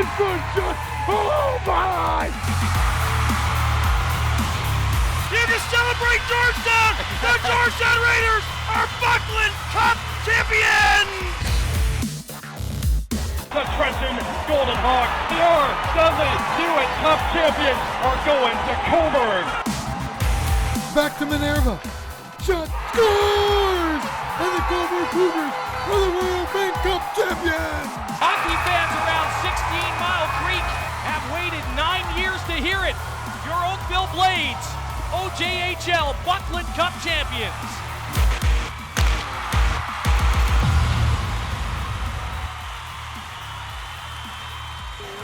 in-front shot. Oh my! Here to celebrate Georgetown! The Georgetown Raiders are Buckland Cup champions! The Trenton Golden Hawks, the R.W. Hewitt Cup champions, are going to Coburn. Back to Minerva. Shot scores! And the Coburn Cougars are the Royal Bank Cup champions! Hockey fans around 16 Mile Creek have waited 9 years to hear it. Your Oakville Blades, OJHL Buckland Cup champions.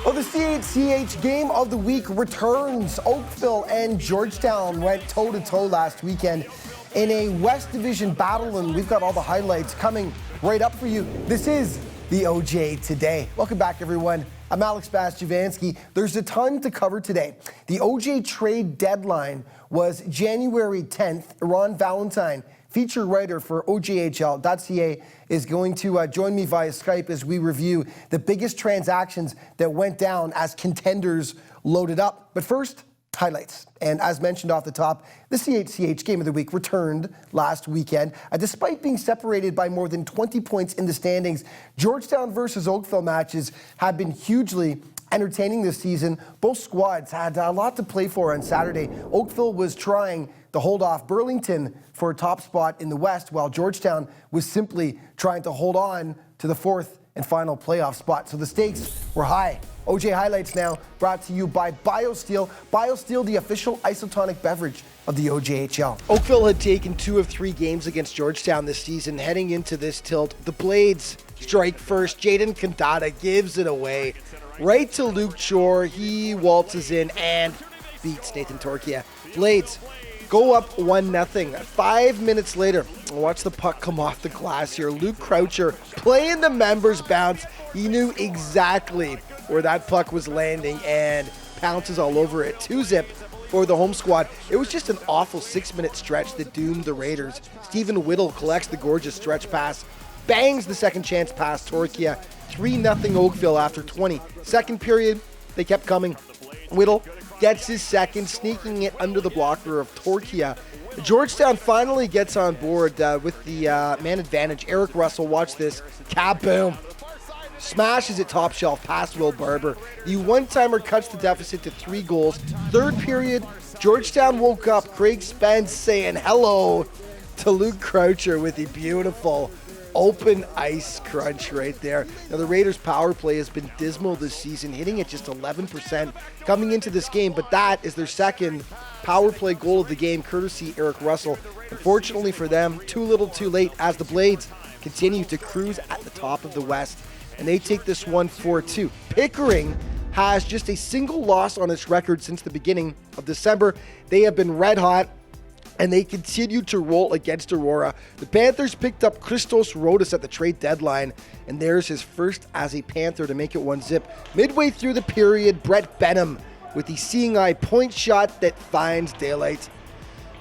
Well, the CHCH game of the week returns. Oakville and Georgetown went toe-to-toe last weekend in a West Division battle, and we've got all the highlights coming right up for you. This is the OJ Today. Welcome back, everyone. I'm Alex Bastiavansky. There's a ton to cover today. The OJ trade deadline was January 10th. Ron Valentine, feature writer for OJHL.ca, is going to join me via Skype as we review the biggest transactions that went down as contenders loaded up. But first, highlights. And as mentioned off the top, the CHCH Game of the Week returned last weekend. Despite being separated by more than 20 points in the standings, Georgetown versus Oakville matches have been hugely entertaining this season. Both squads had a lot to play for on Saturday. Oakville was trying to hold off Burlington for a top spot in the West, while Georgetown was simply trying to hold on to the fourth and final playoff spot. So the stakes were high. OJ Highlights now brought to you by BioSteel. BioSteel, the official isotonic beverage of the OJHL. Oakville had taken 2 of 3 games against Georgetown this season. Heading into this tilt, the Blades strike first. Jaden Kandata gives it away right to Luke Chor. He waltzes in and beats Nathan Torkia. Blades go up 1-0. 5 minutes later, watch the puck come off the glass here. Luke Croucher playing the members bounce. He knew exactly where that puck was landing and pounces all over it. 2-0 for the home squad. It was just an awful 6-minute stretch that doomed the Raiders. Stephen Whittle collects the gorgeous stretch pass, bangs the second chance pass Torkia. 3-0 Oakville after 20. Second period, they kept coming. Whittle gets his second, sneaking it under the blocker of Torkia. Georgetown finally gets on board with the man advantage. Eric Russell, watch this. Kaboom. Smashes it top shelf past Will Barber. The one-timer cuts the deficit to 3 goals. Third period, Georgetown woke up. Craig Spence saying hello to Luke Croucher with a beautiful open ice crunch right there. Now, the Raiders' power play has been dismal this season, hitting at just 11% coming into this game, but that is their second power play goal of the game, courtesy Eric Russell. Unfortunately for them, too little too late as the Blades continue to cruise at the top of the West, and they take this one 4-2. Pickering has just a single loss on its record since the beginning of December. They have been red hot, and they continue to roll against Aurora. The Panthers picked up Christos Rodas at the trade deadline, and there's his first as a Panther to make it 1-0. Midway through the period, Brett Benham with the seeing eye point shot that finds daylight.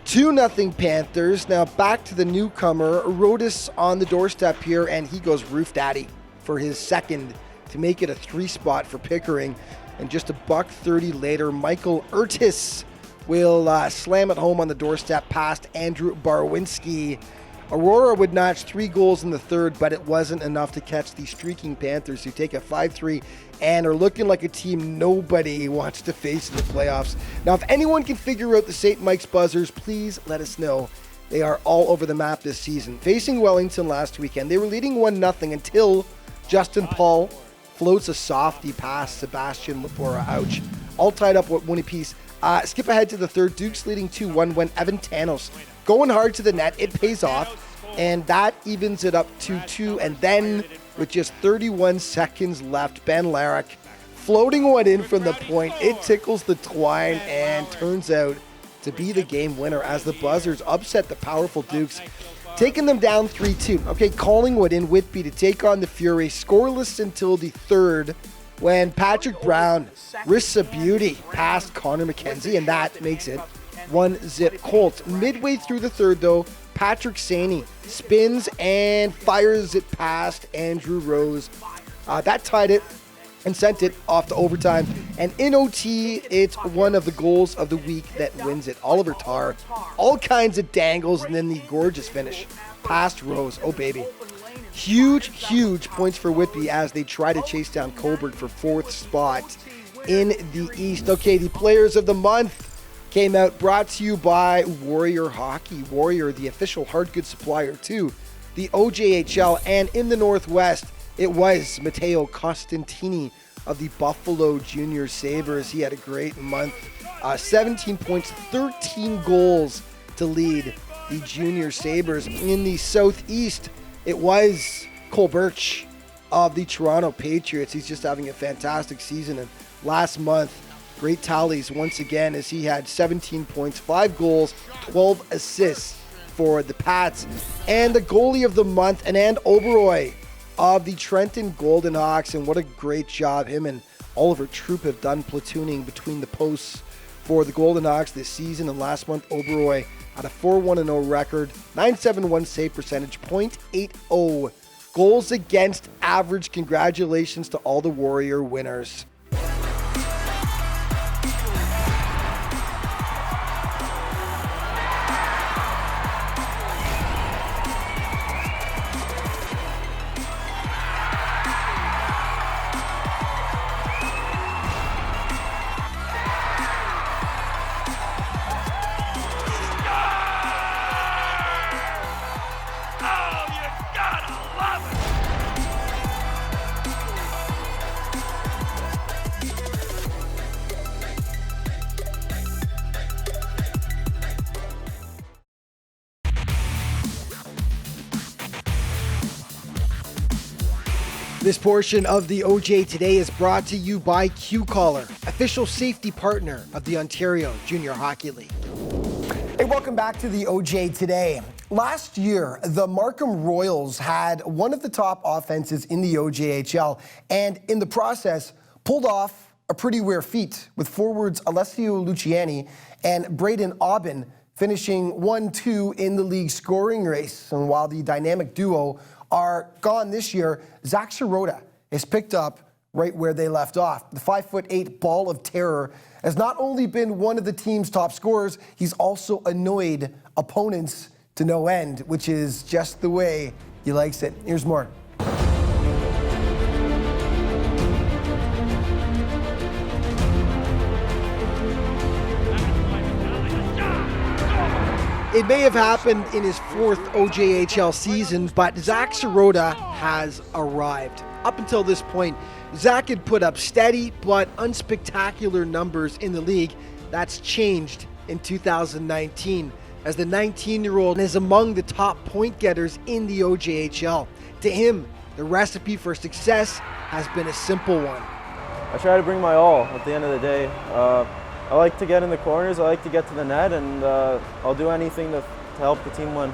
2-0 Panthers. Now back to the newcomer, Rodas on the doorstep here, and he goes roof daddy for his second to make it a 3-spot for Pickering. And just $1:30 later, Michael Urtis will slam it home on the doorstep past Andrew Barwinski. Aurora would notch 3 goals in the third, but it wasn't enough to catch the streaking Panthers, who take a 5-3 and are looking like a team nobody wants to face in the playoffs. Now, if anyone can figure out the St. Mike's Buzzers, please let us know. They are all over the map this season. Facing Wellington last weekend, they were leading 1-0 until Justin Paul floats a softie past Sebastian Labora. Ouch. All tied up with 1 apiece. Skip ahead to the third. Dukes leading 2-1 when Evan Tanos going hard to the net. It pays off, and that evens it up 2-2. And then, with just 31 seconds left, Ben Larrick floating one in from the point. It tickles the twine and turns out to be the game winner as the Buzzers upset the powerful Dukes, taking them down 3-2. Okay, Collingwood in Whitby to take on the Fury. Scoreless until the third, when Patrick Brown risks a beauty past Connor McKenzie, and that makes it 1-0 Colts. Midway through the third, though, Patrick Saney spins and fires it past Andrew Rose. That tied it and sent it off to overtime. And in OT, it's one of the goals of the week that wins it. Oliver Tarr, all kinds of dangles, and then the gorgeous finish past Rose. Oh, baby. Huge points for Whitby as they try to chase down Coburg for 4th spot in the East. Okay, the players of the month came out, brought to you by Warrior Hockey. Warrior, the official hard goods supplier to the OJHL. And in the Northwest, it was Matteo Costantini of the Buffalo Junior Sabres. He had a great month. 17 points, 13 goals to lead the Junior Sabres. In the Southeast, it was Cole Birch of the Toronto Patriots. He's just having a fantastic season. And last month, great tallies once again as he had 17 points, 5 goals, 12 assists for the Pats. And the goalie of the month, Anand Oberoi of the Trenton Golden Hawks. And what a great job him and Oliver Troop have done platooning between the posts for the Golden Hawks this season. And last month, Oberoi had a 4-1-0 record, 971 save percentage, .80 goals against average. Congratulations to all the Warrior winners. This portion of the OJ Today is brought to you by Q-Collar, official safety partner of the Ontario Junior Hockey League. Hey, welcome back to the OJ Today. Last year, the Markham Royals had one of the top offenses in the OJHL, and in the process, pulled off a pretty rare feat with forwards Alessio Luciani and Braden Aubin finishing 1-2 in the league scoring race. And while the dynamic duo are gone this year, Zach Shirota is picked up right where they left off. The 5'8" ball of terror has not only been one of the team's top scorers, he's also annoyed opponents to no end, which is just the way he likes it. Here's more. It may have happened in his 4th OJHL season, but Zach Shirota has arrived. Up until this point, Zach had put up steady but unspectacular numbers in the league. That's changed in 2019, as the 19-year-old is among the top point getters in the OJHL. To him, the recipe for success has been a simple one. I try to bring my all at the end of the day. I like to get in the corners, I like to get to the net, and I'll do anything to help the team win.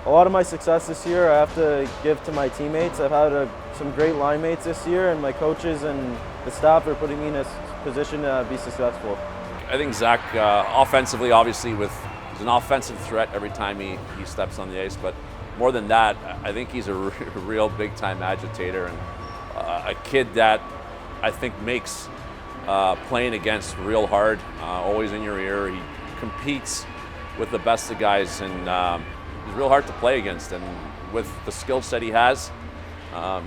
A lot of my success this year I have to give to my teammates. I've had some great line mates this year, and my coaches and the staff are putting me in a position to be successful. I think Zach, offensively, obviously, he's an offensive threat every time he steps on the ice, but more than that, I think he's a real big-time agitator and a kid that I think makes playing against real hard, always in your ear. He competes with the best of guys, and he's real hard to play against. And with the skill set he has,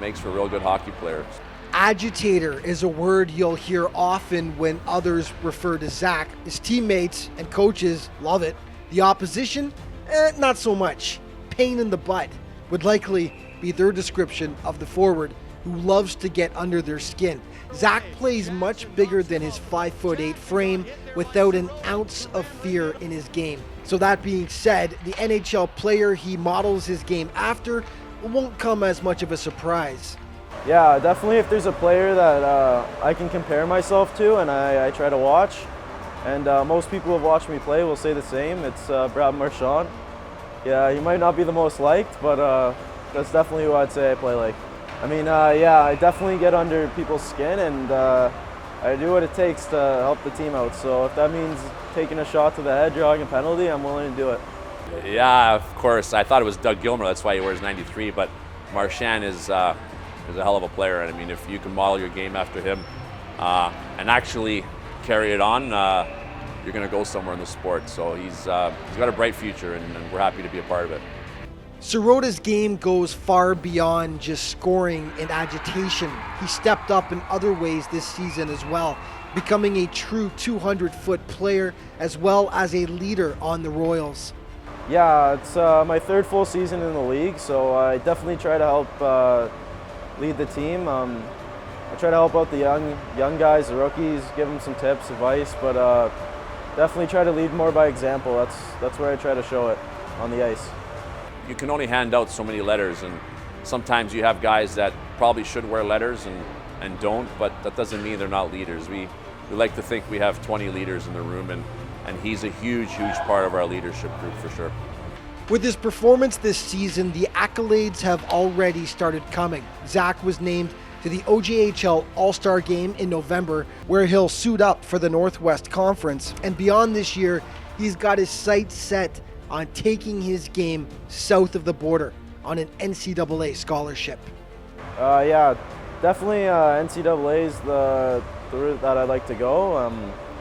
makes for a real good hockey player. Agitator is a word you'll hear often when others refer to Zach. His teammates and coaches love it. The opposition, not so much. Pain in the butt would likely be their description of the forward who loves to get under their skin. Zach plays much bigger than his 5'8" frame without an ounce of fear in his game. So that being said, the NHL player he models his game after won't come as much of a surprise. Yeah, definitely if there's a player that I can compare myself to and I try to watch, and most people who have watched me play will say the same, it's Brad Marchand. Yeah, he might not be the most liked, but that's definitely who I'd say I play like. I mean, yeah, I definitely get under people's skin, and I do what it takes to help the team out. So if that means taking a shot to the head, drawing a penalty, I'm willing to do it. Yeah, of course. I thought it was Doug Gilmer. That's why he wears 93. But Marchand is is a hell of a player. And I mean, if you can model your game after him and actually carry it on, you're going to go somewhere in the sport. So he's got a bright future, and we're happy to be a part of it. Shirota's game goes far beyond just scoring and agitation. He stepped up in other ways this season as well, becoming a true 200-foot player as well as a leader on the Royals. Yeah, it's my third full season in the league, so I definitely try to help lead the team. I try to help out the young guys, the rookies, give them some tips, advice, but definitely try to lead more by example. That's where I try to show it on the ice. You can only hand out so many letters, and sometimes you have guys that probably should wear letters and don't, but that doesn't mean they're not leaders. We like to think we have 20 leaders in the room, and he's a huge part of our leadership group for sure. With his performance this season, the accolades have already started coming. Zach was named to the OJHL All-Star Game in November, where he'll suit up for the Northwest Conference. And beyond this year, he's got his sights set on taking his game south of the border on an NCAA scholarship. Yeah, definitely NCAA is the route that I'd like to go.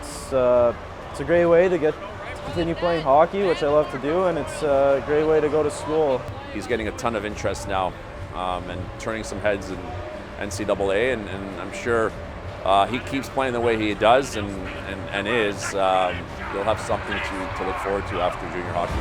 It's a great way to continue playing hockey, which I love to do, and it's a great way to go to school. He's getting a ton of interest now and turning some heads in NCAA, and I'm sure he keeps playing the way he does and is. You'll have something to look forward to after junior hockey.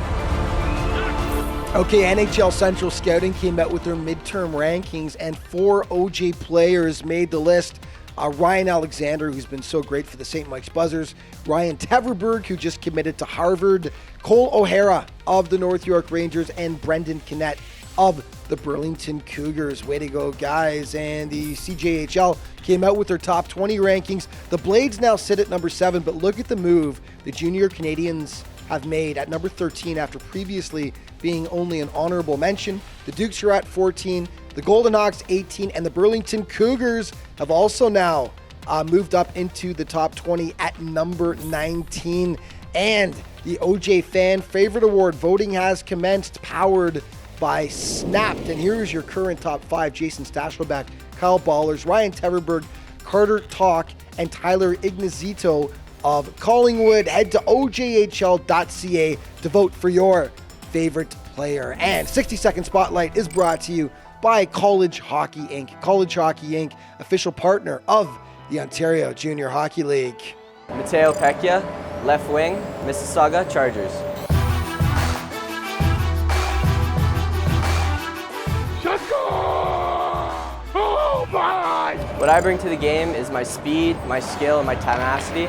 Okay, NHL Central Scouting came out with their midterm rankings, and 4 OJ players made the list. Ryan Alexander, who's been so great for the St. Mike's Buzzers, Ryan Teverberg, who just committed to Harvard, Cole O'Hara of the North York Rangers, and Brendan Kennett of the Burlington Cougars. Way to go, guys. And the CJHL came out with their top 20 rankings. The Blades now sit at number 7, but look at the move the junior Canadians have made at number 13 after previously being only an honorable mention. The Dukes are at 14, the Golden Hawks 18, and the Burlington Cougars have also now moved up into the top 20 at number 19. And the OJ Fan Favorite Award voting has commenced, powered by Snapped. And here's your current top 5. Jason Stashelbeck, Kyle Ballers, Ryan Teverberg, Carter Talk, and Tyler Ignazito of Collingwood. Head to ojhl.ca to vote for your favorite player. And 60-Second Spotlight is brought to you by College Hockey Inc. College Hockey Inc., official partner of the Ontario Junior Hockey League. Mateo Pecchia, left wing, Mississauga Chargers. Oh my! What I bring to the game is my speed, my skill, and my tenacity.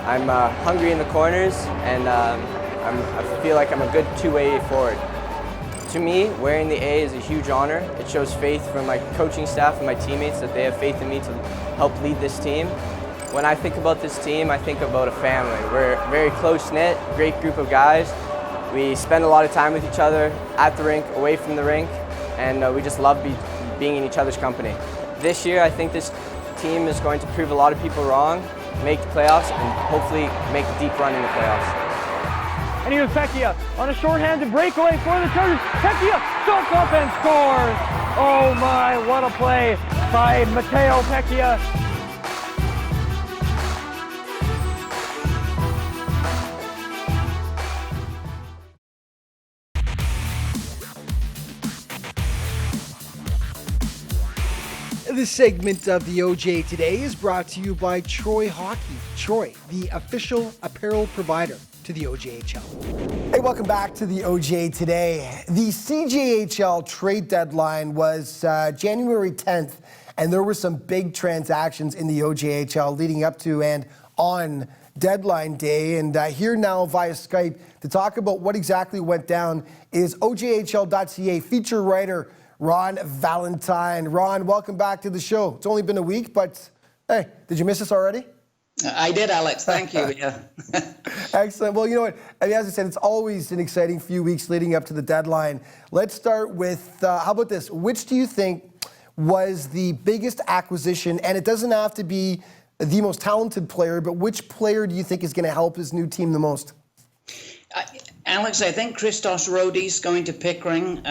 I'm hungry in the corners, and I feel like I'm a good two-way forward. To me, wearing the A is a huge honor. It shows faith from my coaching staff and my teammates that they have faith in me to help lead this team. When I think about this team, I think about a family. We're a very close-knit, great group of guys. We spend a lot of time with each other at the rink, away from the rink, and we just love being in each other's company. This year, I think this team is going to prove a lot of people wrong, make the playoffs, and hopefully make a deep run in the playoffs. And here's Pecchia on a shorthanded breakaway for the Chargers. Pecchia stops up and scores. Oh my, what a play by Mateo Pecchia. This segment of the OJ Today is brought to you by Troy Hockey. Troy, the official apparel provider to the OJHL. Hey, welcome back to the OJ Today. The CJHL trade deadline was January 10th, and there were some big transactions in the OJHL leading up to and on deadline day. And here now via Skype to talk about what exactly went down is OJHL.ca feature writer Ron Valentine. Ron, welcome back to the show. It's only been a week, but hey, did you miss us already? I did, Alex. Thank you. Yeah. Excellent. Well, you know what? I mean, as I said, it's always an exciting few weeks leading up to the deadline. Let's start with, how about this? Which do you think was the biggest acquisition? And it doesn't have to be the most talented player, but which player do you think is going to help his new team the most? Alex, I think Christos Rhodis going to Pickering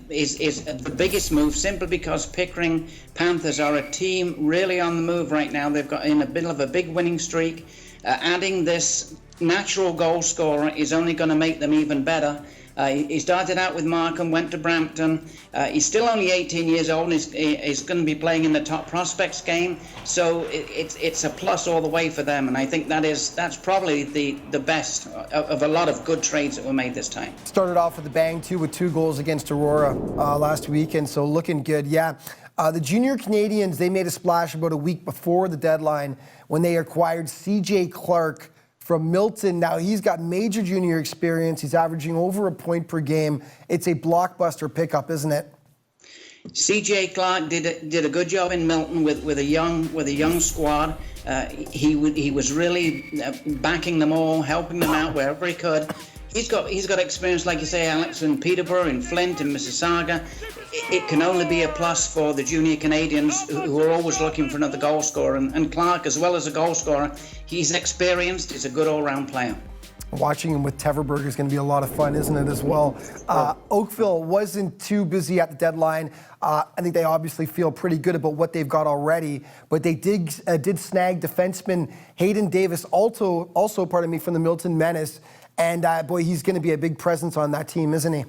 is the biggest move, simply because Pickering Panthers are a team really on the move right now. They've got in a bit of a big winning streak. Adding this natural goal scorer is only going to make them even better. He started out with Markham, went to Brampton. He's still only 18 years old, and he's going to be playing in the top prospects game. So it's a plus all the way for them, and I think that's probably the best of a lot of good trades that were made this time. Started off with a bang, too, with 2 goals against Aurora last weekend, so looking good. Yeah, the Junior Canadians, they made a splash about a week before the deadline when they acquired C.J. Clark from Milton. Now, he's got major junior experience. He's averaging over a point per game. It's a blockbuster pickup, isn't it? C.J. Clark did a good job in Milton with a young squad. He was really backing them all, helping them out wherever he could. He's got experience, like you say, Alex, in Peterborough, in Flint, in Mississauga. It can only be a plus for the junior Canadians who are always looking for another goal scorer. And Clark, as well as a goal scorer, he's experienced. He's a good all-round player. Watching him with Teverberg is going to be a lot of fun, isn't it, as well? Oakville wasn't too busy at the deadline. I think they obviously feel pretty good about what they've got already, but they did snag defenseman Hayden Davis, also from the Milton Menace. And boy, he's going to be a big presence on that team, isn't he?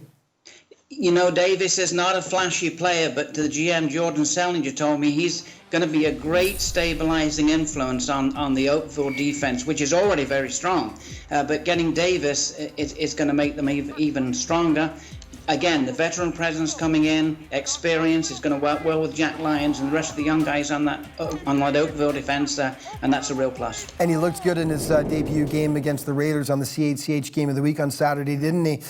You know, Davis is not a flashy player, but the GM, Jordan Sellinger, told me he's going to be a great stabilizing influence on the Oakville defense, which is already very strong. But getting Davis is going to make them even stronger. Again, the veteran presence coming in, experience is going to work well with Jack Lyons and the rest of the young guys on that Oakville defense, and that's a real plus. And he looked good in his debut game against the Raiders on the CHCH Game of the Week on Saturday, didn't he?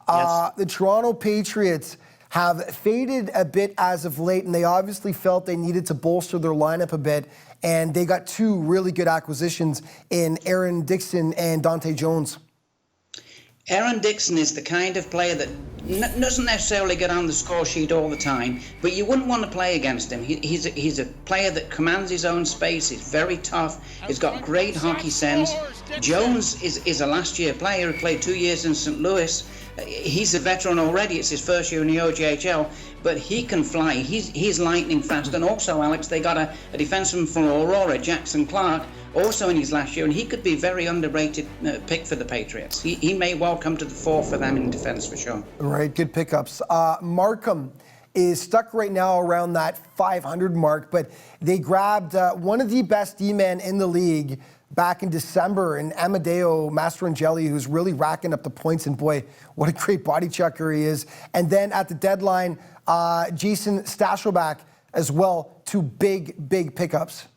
Yes. The Toronto Patriots have faded a bit as of late, and they obviously felt they needed to bolster their lineup a bit, and they got 2 really good acquisitions in Aaron Dixon and Dante Jones. Aaron Dixon is the kind of player that doesn't necessarily get on the score sheet all the time, but you wouldn't want to play against him. He's a player that commands his own space. He's very tough. He's got great hockey sense. Jones is a last-year player who played 2 years in St. Louis. He's a veteran already. It's his first year in the OJHL, but he can fly. He's lightning fast. And also, Alex, they got a defenseman from Aurora, Jackson Clark, also in his last year, and he could be a very underrated pick for the Patriots. He may well come to the fore for them in defense for sure. Right, good pickups. Markham is stuck right now around that 500 mark, but they grabbed one of the best D-men in the league back in December in Amadeo Mastrangeli, who's really racking up the points, and boy, what a great body checker he is. And then at the deadline, Jason Stashelback as well, 2 big pickups.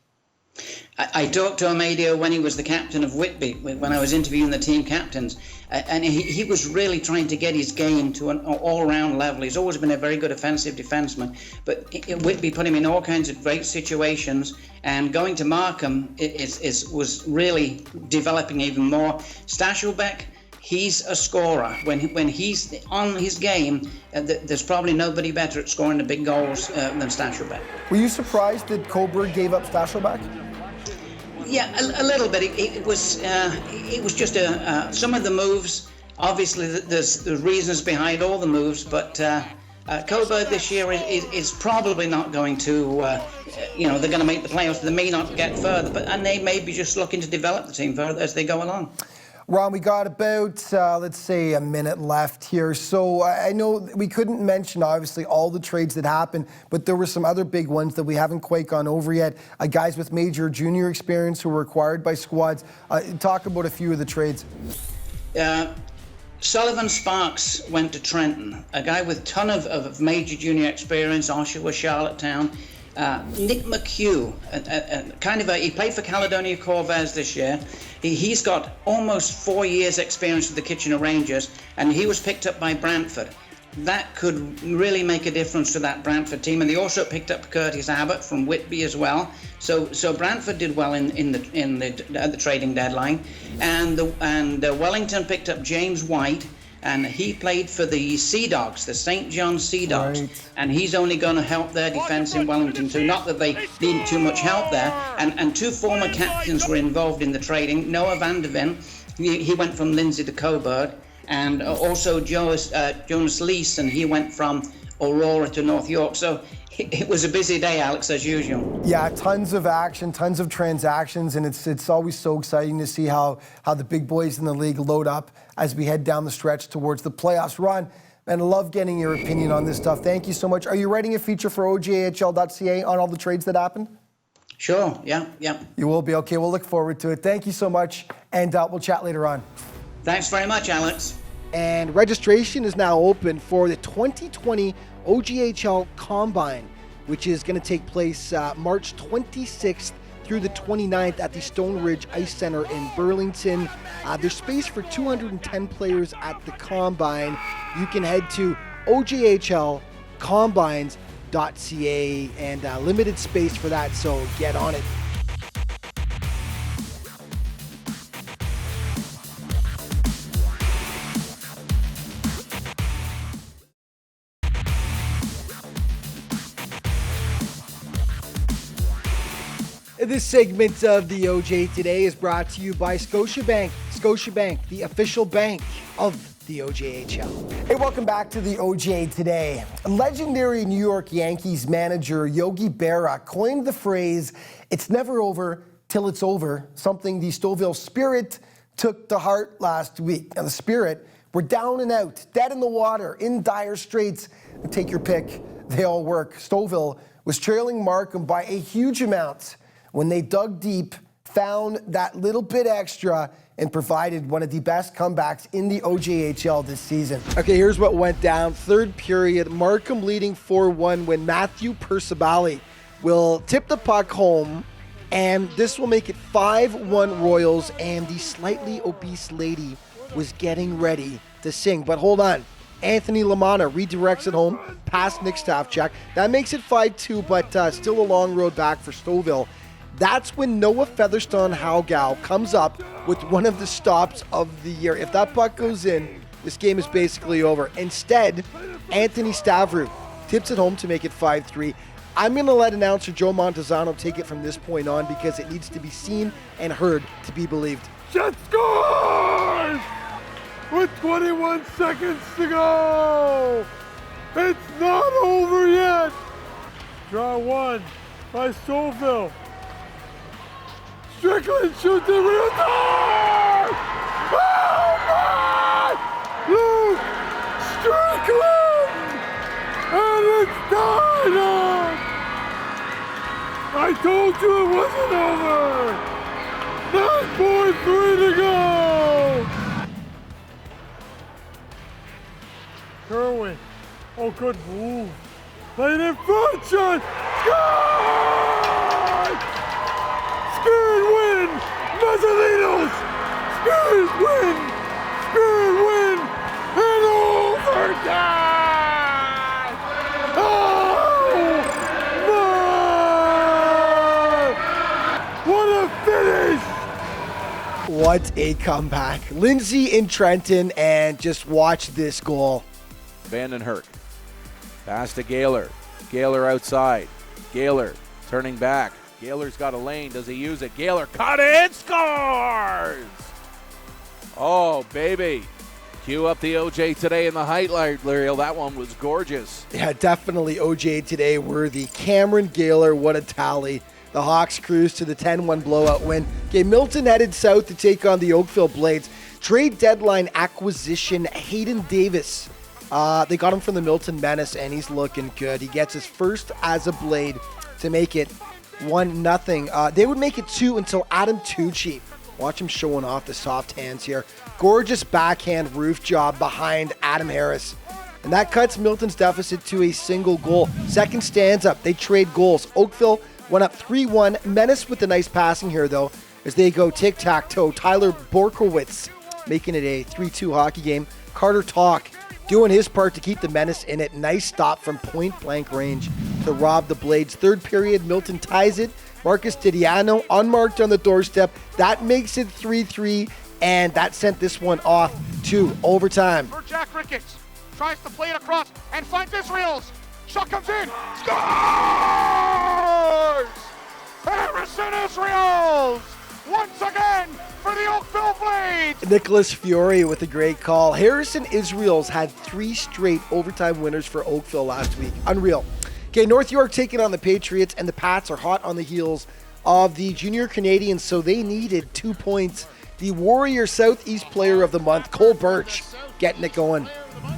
I talked to Amadeo when he was the captain of Whitby, when I was interviewing the team captains, and he was really trying to get his game to an all-round level. He's always been a very good offensive defenseman, but Whitby put him in all kinds of great situations, and going to Markham was really developing even more. Stashelbeck, he's a scorer. When he's on his game, there's probably nobody better at scoring the big goals than Stashelbeck. Were you surprised that Coburg gave up Stashelback? Yeah, a little bit. It was just some of the moves. Obviously, there's reasons behind all the moves, but Coburg this year is probably not going to. They're going to make the playoffs. They may not get further, and they may be just looking to develop the team further as they go along. Ron, we got about, let's say, a minute left here. So I know we couldn't mention, obviously, all the trades that happened, but there were some other big ones that we haven't quite gone over yet. Guys with major junior experience who were acquired by squads. Talk about a few of the trades. Sullivan Sparks went to Trenton, a guy with a ton of major junior experience, Oshawa, Charlottetown. Nick McHugh, he played for Caledonia Corvez this year. He's got almost 4 years experience with the Kitchener Rangers, and he was picked up by Brantford. That could really make a difference to that Brantford team. And they also picked up Curtis Abbott from Whitby as well. So Brantford did well at the trading deadline, and Wellington picked up James White. And he played for the Sea Dogs, the St. John Sea Dogs. Right. And he's only going to help their defense in Wellington too. Not that they need too much help there. And 2 former captains were involved in the trading. Noah Van der Ven, he went from Lindsay to Coburg. and also Jonas Lees, and he went from Aurora to North York. So it was a busy day, Alex, as usual. Yeah, tons of action, tons of transactions, and it's always so exciting to see how the big boys in the league load up as we head down the stretch towards the playoffs. Ron, man, I love getting your opinion on this stuff. Thank you so much. Are you writing a feature for OJHL.ca on all the trades that happened? Sure, yeah. You will be. Okay, we'll look forward to it. Thank you so much, and we'll chat later on. Thanks very much, Alex. And registration is now open for the 2020 OJHL Combine, which is going to take place March 26th through the 29th at the Stone Ridge Ice Center in Burlington. There's space for 210 players at the Combine. You can head to OJHLcombines.ca and limited space for that, so get on it. This segment of the OJ Today is brought to you by Scotiabank. Scotiabank, the official bank of the OJHL. Hey, welcome back to the OJ Today. Legendary New York Yankees manager Yogi Berra coined the phrase, "It's never over till it's over," something the Stouffville Spirit took to heart last week. Now, the Spirit were down and out, dead in the water, in dire straits. Take your pick, they all work. Stouffville was trailing Markham by a huge amount when they dug deep, found that little bit extra, and provided one of the best comebacks in the OJHL this season. Okay, here's what went down. Third period, Markham leading 4-1 when Matthew Percivali will tip the puck home, and this will make it 5-1 Royals, and the slightly obese lady was getting ready to sing. But hold on. Anthony Lamanna redirects it home past Nick Stavchak. That makes it 5-2, but still a long road back for Stouffville. That's when Noah Featherstone-Haugow comes up with one of the stops of the year. If that puck goes in, this game is basically over. Instead, Anthony Stavru tips it home to make it 5-3. I'm going to let announcer Joe Montezano take it from this point on because it needs to be seen and heard to be believed. Jet scores! With 21 seconds to go! It's not over yet! Draw one by Stouffville. Strickland shoots the real door! Oh my! Luke Strickland! And it's tied up! I told you it wasn't over! 9.3 to go! Kerwin, oh good move. Late in front shot! Score! Spirit win! Mazzolinos! Spirit win! Spirit win! And overtime! Oh my! What a finish! What a comeback. Lindsay in Trenton, and just watch this goal. Vandenherk. Pass to Gaylor. Gaylor outside. Gaylor turning back. Gaylor's got a lane. Does he use it? Gaylor cut it. Scores! Oh, baby. Cue up the OJ Today in the highlight reel. That one was gorgeous. Yeah, definitely OJ Today worthy. Cameron Gaylor, what a tally. The Hawks cruise to the 10-1 blowout win. Okay, Milton headed south to take on the Oakville Blades. Trade deadline acquisition, Hayden Davis. They got him from the Milton Menace, and he's looking good. He gets his first as a Blade to make it 1-0. They would make it 2 until Adam Tucci. Watch him showing off the soft hands here. Gorgeous backhand roof job behind Adam Harris. And that cuts Milton's deficit to a single goal. Second stands up. They trade goals. Oakville went up 3-1. Menace with the nice passing here, though, as they go tic-tac-toe. Tyler Borkowitz making it a 3-2 hockey game. Carter Talk doing his part to keep the Menace in it. Nice stop from point-blank range to rob the Blades. Third period, Milton ties it. Marcus Didiano unmarked on the doorstep. That makes it 3-3, and that sent this one off to overtime. For Jack Ricketts, tries to play it across and finds Israels. Shot comes in, scores! Harrison Israels once again for the Oakville Blades. Nicholas Fiore with a great call. Harrison Israel's had 3 straight overtime winners for Oakville last week. Unreal. Okay, North York taking on the Patriots, and the Pats are hot on the heels of the Junior Canadians, so they needed 2 points. The Warrior Southeast Player of the Month, Cole Birch, getting it going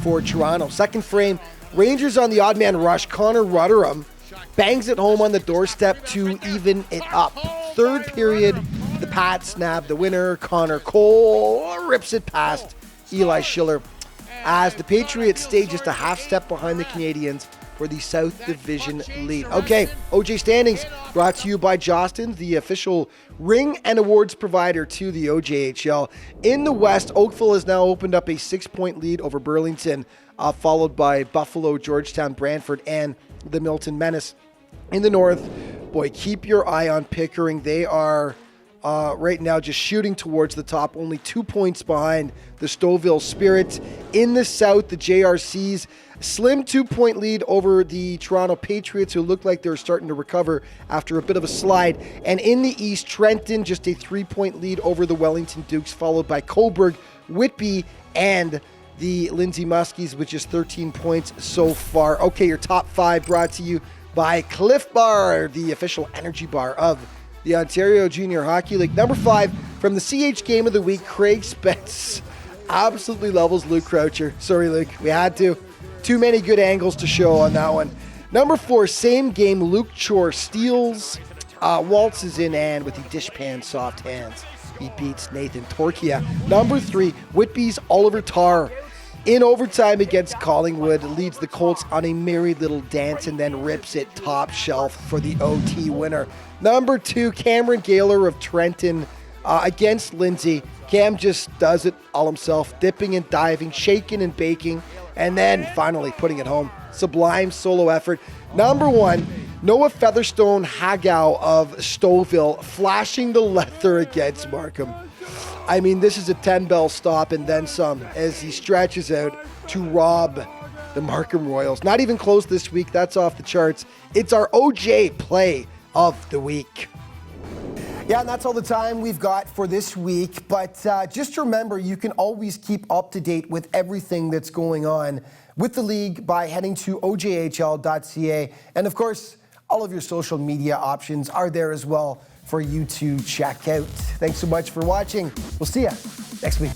for Toronto. Second frame, Rangers on the odd man rush. Connor Rutherham bangs it home on the doorstep to even it up. Third period, the Pats nab the winner. Connor Cole rips it past Eli Schiller as the Patriots stay just a half step behind the Canadians for the South Division lead. Okay, OJ Standings brought to you by Jostin, the official ring and awards provider to the OJHL. In the West, Oakville has now opened up a 6-point lead over Burlington, followed by Buffalo, Georgetown, Brantford, and the Milton Menace. In the North, boy, keep your eye on Pickering. They are right now just shooting towards the top, only 2 points behind the Stouffville Spirit. In the South, the JRCs, slim 2-point lead over the Toronto Patriots, who look like they're starting to recover after a bit of a slide. And in the East, Trenton, just a 3-point lead over the Wellington Dukes, followed by Cobourg, Whitby, and the Lindsay Muskies with just 13 points so far. Okay, your top 5 brought to you by Cliff Bar, the official energy bar of the Ontario Junior Hockey League. Number 5, from the CH Game of the Week, Craig Spence absolutely levels Luke Croucher. Sorry, Luke, we had to. Too many good angles to show on that one. Number 4, same game, Luke Chor steals, waltzes in, and with the dishpan soft hands, he beats Nathan Torquia. Number 3, Whitby's Oliver Tarr, in overtime against Collingwood, leads the Colts on a merry little dance and then rips it top shelf for the OT winner. Number 2, Cameron Gaylor of Trenton against Lindsay. Cam just does it all himself, dipping and diving, shaking and baking, and then finally putting it home. Sublime solo effort. Number 1, Noah Featherstone Hagau of Stouffville, flashing the leather against Markham. I mean, this is a 10-bell stop and then some as he stretches out to rob the Markham Royals. Not even close this week. That's off the charts. It's our OJ play of the week. Yeah, and that's all the time we've got for this week. But just remember, you can always keep up to date with everything that's going on with the league by heading to ojhl.ca. And of course, all of your social media options are there as well for you to check out. Thanks so much for watching. We'll see you next week.